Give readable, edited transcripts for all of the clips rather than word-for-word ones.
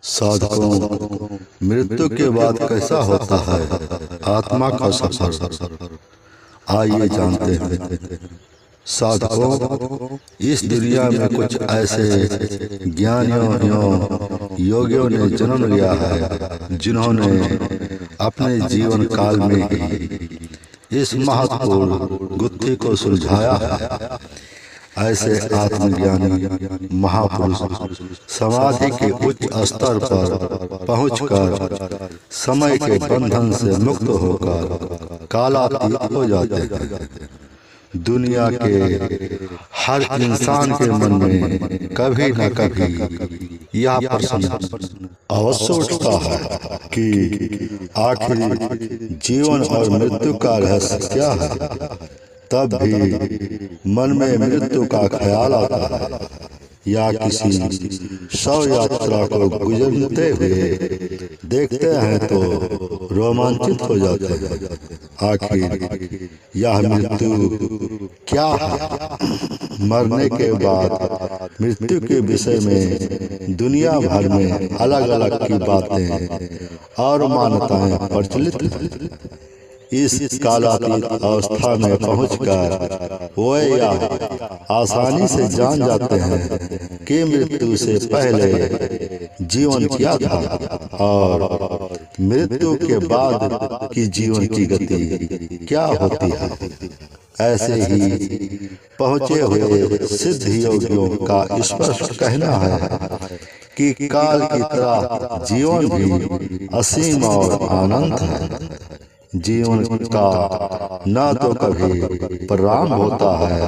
साधकों, मृत्यु के बाद कैसा होता है आत्मा का सफर? आइए जानते हैं। साधकों, इस दुनिया में कुछ ऐसे ज्ञानियों योगियों ने जन्म लिया है जिन्होंने अपने जीवन काल में ही इस महत्वपूर्ण गुत्थी को सुलझाया है। ऐसे आत्मज्ञानी महापुरुष समाधि के उच्च स्तर पर पहुंचकर समय के बंधन से मुक्त होकर कालातीत हो जाते हैं। दुनिया के हर इंसान के मन में कभी न कभी यह प्रश्न अवश्य उठता है कि आखिर जीवन और मृत्यु का रहस्य क्या है। तब भी मन में मृत्यु का ख्याल आता है या किसी शव यात्रा को गुजरते हुए देखते हैं तो रोमांचित हो जाते हैं। आखिर यह मृत्यु क्या है? मरने के बाद मृत्यु के विषय में दुनिया भर में अलग अलग की बातें और मान्यताएं प्रचलित हैं। इस कालातीत अवस्था में पहुंचकर वे यह आसानी से जान जाते हैं कि मृत्यु से पहले जीवन क्या था और मृत्यु के बाद की जीवन की गति क्या होती है। ऐसे ही पहुंचे हुए सिद्ध योगियों का स्पष्ट कहना है कि काल की तरह जीवन भी असीम और अनंत है। जीवन का न तो कभी प्रारंभ होता है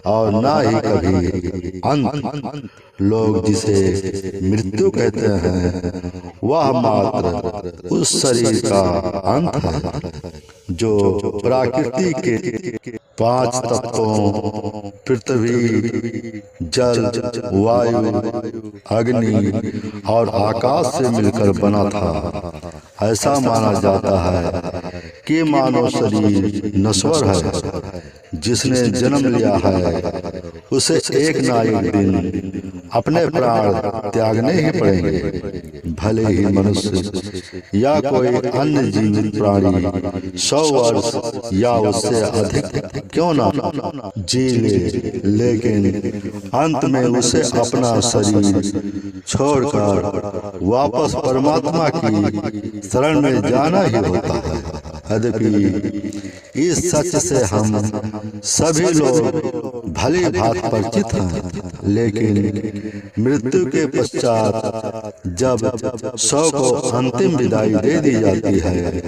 और न ही कभी अंत। लोग जिसे मृत्यु कहते हैं वह मात्र उस शरीर का अंत है जो प्रकृति के 5 तत्वों पृथ्वी, जल, वायु, अग्नि और आकाश से मिलकर बना था। ऐसा माना जाता है कि मानव शरीर नश्वर है। जिसने जन्म लिया है उसे एक ना एक दिन अपने प्राण त्यागने ही पड़ेंगे। भले ही मनुष्य या कोई अन्य जीवित प्राणी 100 वर्ष या उससे अधिक क्यों ना जी ले, लेकिन अंत में उसे अपना शरीर छोड़कर वापस परमात्मा की शरण में जाना ही होता है। यद्यपि इस सच से हम सभी लोग भली भांति परिचित हैं, लेकिन मृत्यु के पश्चात जब शव को अंतिम विदाई दे दी जाती है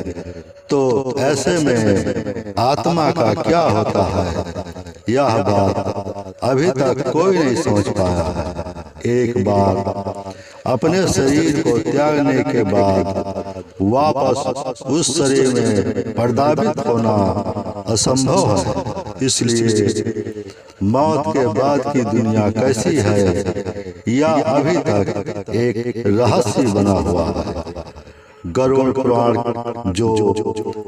तो ऐसे में आत्मा का क्या होता है, यह बात अभी तक कोई नहीं समझ पाया है। एक बार अपने शरीर को त्यागने के बाद वापस उस शरीर में प्रदावित होना असंभव है। इसलिए मौत के बाद की दुनिया कैसी है यह अभी तक एक रहस्य बना हुआ है। गरुड़ पुराण जो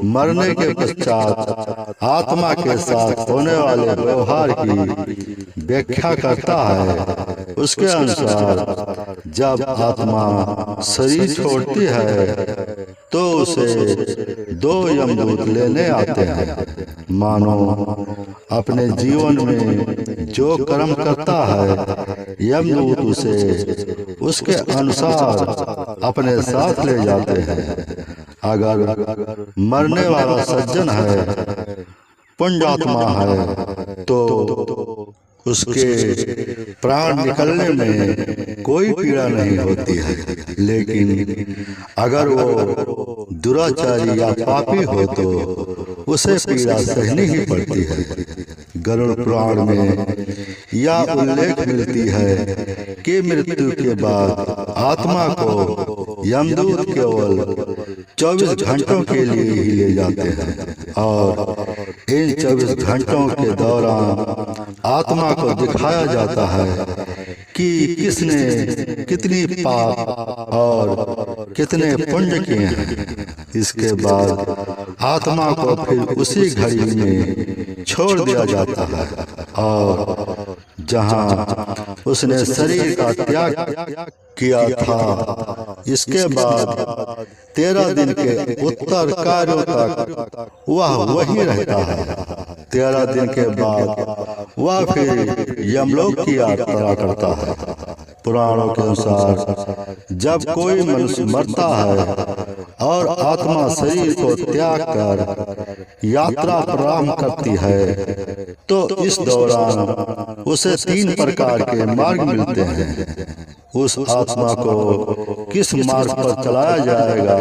मरने के पश्चात आत्मा के साथ होने वाले व्यवहार की व्याख्या करता है, उसके अनुसार जब आत्मा शरीर छोड़ती है तो उसे 2 यमदूत लेने आते हैं। मानो अपने जीवन में जो कर्म करता है यमदूत उसे उसके अनुसार अपने साथ ले जाते हैं। अगर मरने वाला सज्जन है, पुण्यात्मा है, तो उसके प्राण निकलने में कोई पीड़ा नहीं होती है। लेकिन अगर वो दुराचारी या पापी हो तो उसे पीड़ा सहनी ही पड़ती है। गरुड़ पुराण में यह उल्लेख मिलती है कि मृत्यु के बाद आत्मा को यमदूत केवल 24 घंटों के लिए ही ले जाते हैं और इन 24 घंटों के दौरान आत्मा को दिखाया जाता है कि किसने कितनी पाप और कितने पुण्य किए हैं। इसके बाद आत्मा को फिर उसी घड़ी में छोड़ दिया जाता है और जहां उसने शरीर का त्याग किया था इसके बाद 13 दिन के उत्तर कार्यों तक वह वही रहता है। 13 दिन के बाद वह फिर यमलोक की यात्रा करता है। पुराणों के अनुसार जब कोई मनुष्य मरता है और आत्मा शरीर को त्याग कर यात्रा प्रारंभ करती है तो इस दौरान उसे 3 प्रकार के मार्ग मिलते हैं। उस आत्मा को किस मार्ग पर चलाया जाएगा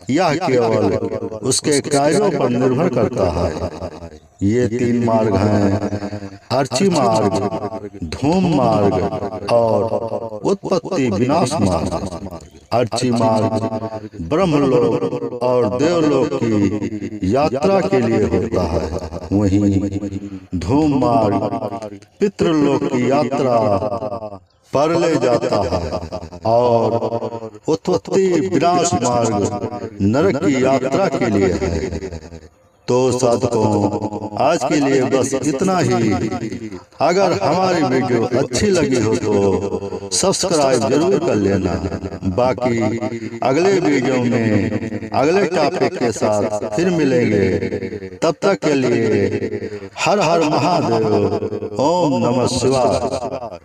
यह केवल उसके कार्यों पर निर्भर करता है। ये 3 मार्ग हैं, अर्ची मार्ग, धूम मार्ग और उत्पत्ति विनाश मार्ग। अर्ची मार्ग ब्रह्मलोक और देवलोक की यात्रा के लिए होता है, वहीं धूम मार्ग पितृलोक की यात्रा पर ले जाता है और उत्पत्ति विनाश मार्ग नरक की यात्रा के लिए है। तो साधकों, आज के लिए बस इतना ही। अगर हमारी वीडियो अच्छी लगी हो तो सब्सक्राइब जरूर कर लेना। बाकी अगले वीडियो में अगले टॉपिक के साथ फिर मिलेंगे। तब तक के लिए हर हर महादेव। ओम नमः शिवाय।